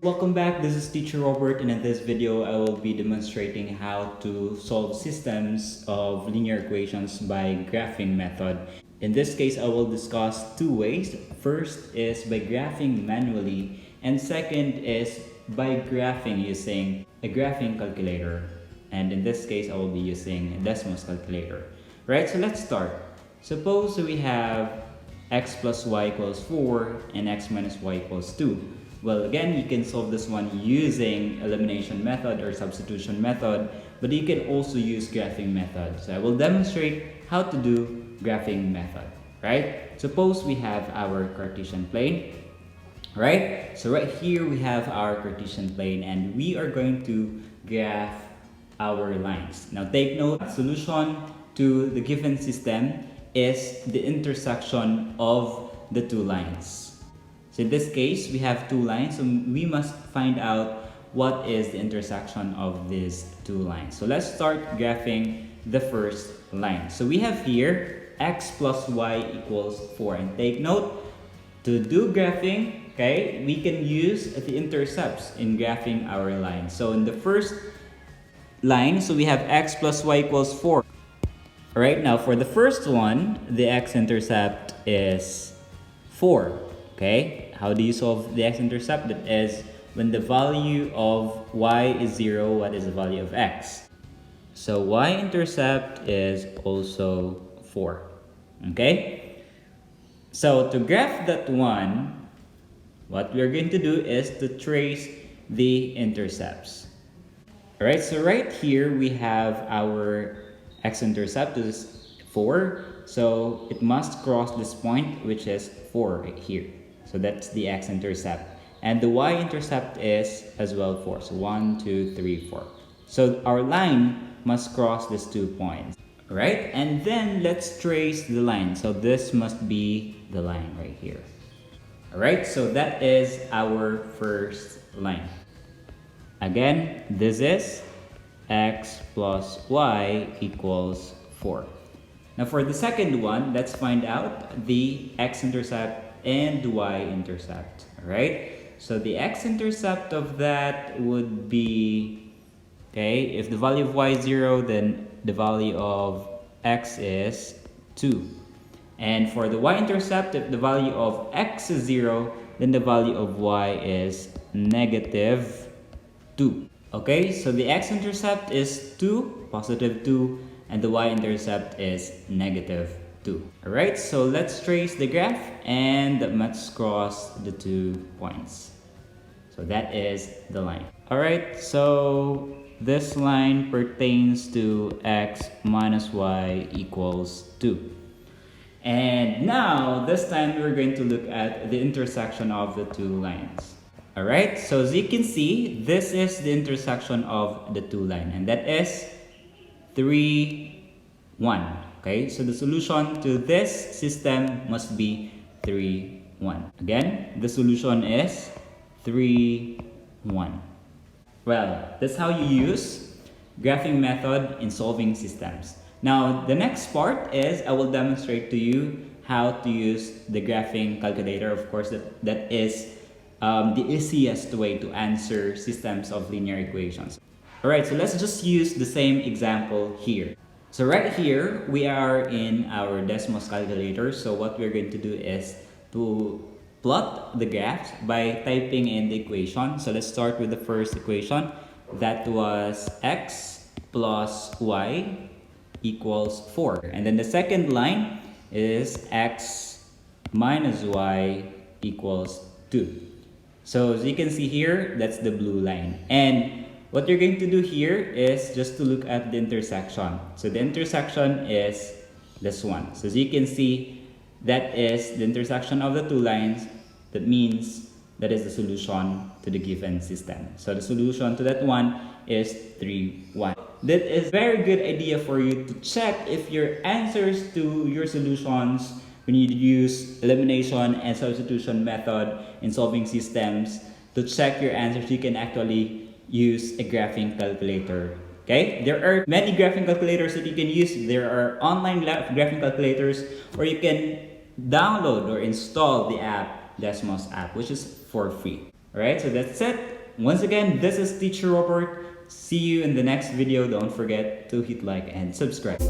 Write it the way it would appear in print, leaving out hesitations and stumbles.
Welcome back, this is Teacher Robert, and in this video I will be demonstrating how to solve systems of linear equations by graphing method. In this case, I will discuss two ways. First is by graphing manually, and second is by graphing using a graphing calculator. And in this case, I will be using a Desmos calculator. Right, so let's start. Suppose we have x plus y equals 4 and x minus y equals 2. Well, again, you can solve this one using elimination method or substitution method, but you can also use graphing method. So I will demonstrate how to do graphing method, right? Suppose we have our Cartesian plane, right? So right here we have our Cartesian plane and we are going to graph our lines. Now take note, solution to the given system is the intersection of the two lines. So in this case, we have two lines, so we must find out what is the intersection of these two lines. So let's start graphing the first line. So we have here x plus y equals 4. And take note, to do graphing, okay, we can use the intercepts in graphing our line. So in the first line, so we have x plus y equals 4. All right, now for the first one, the x-intercept is 4. Okay, how do you solve the x-intercept? That is, when the value of y is 0, what is the value of x? So y-intercept is also 4. Okay, so to graph that one, what we're going to do is to trace the intercepts. All right, so right here we have our x-intercept is 4, so it must cross this point, which is 4 right here. So that's the x-intercept. And the y-intercept is as well 4. So 1, 2, 3, 4. So our line must cross these 2 points. Right? And then let's trace the line. So this must be the line right here. Alright, so that is our first line. Again, this is x plus y equals 4. Now for the second one, let's find out the x-intercept and the y-intercept. Alright, so the x-intercept of that would be, okay, if the value of y is 0, then the value of x is 2. And for the y-intercept, if the value of x is 0, then the value of y is negative 2. Okay, so the x-intercept is 2, positive 2, and the y-intercept is negative 2. Alright, so let's trace the graph and let's cross the 2 points. So that is the line. Alright, so this line pertains to x minus y equals 2. And now, this time we're going to look at the intersection of the two lines. Alright, so as you can see, this is the intersection of the two lines, and that is 3, 1. Okay, so the solution to this system must be 3, 1. Again, the solution is 3, 1. Well, that's how you use graphing method in solving systems. Now, the next part is I will demonstrate to you how to use the graphing calculator. Of course, that is the easiest way to answer systems of linear equations. Alright, so let's just use the same example here. So right here, we are in our Desmos calculator. So what we're going to do is to plot the graphs by typing in the equation. So let's start with the first equation. That was x plus y equals 4. And then the second line is x minus y equals 2. So as you can see here, that's the blue line. And what you're going to do here is just to look at the intersection. So the intersection is this one. So as you can see, that is the intersection of the two lines. That means that is the solution to the given system. So the solution to that one is 3, 1. That is a very good idea for you to check if your answers to your solutions when you use elimination and substitution method in solving systems. To check your answers, you can actually use a graphing calculator. Okay, there are many graphing calculators that you can use. There are online graphing calculators, or you can download or install the app Desmos app, which is for free. Alright, so that's it. Once again, this is Teacher Robert. See you in the next video. Don't forget to hit like and subscribe.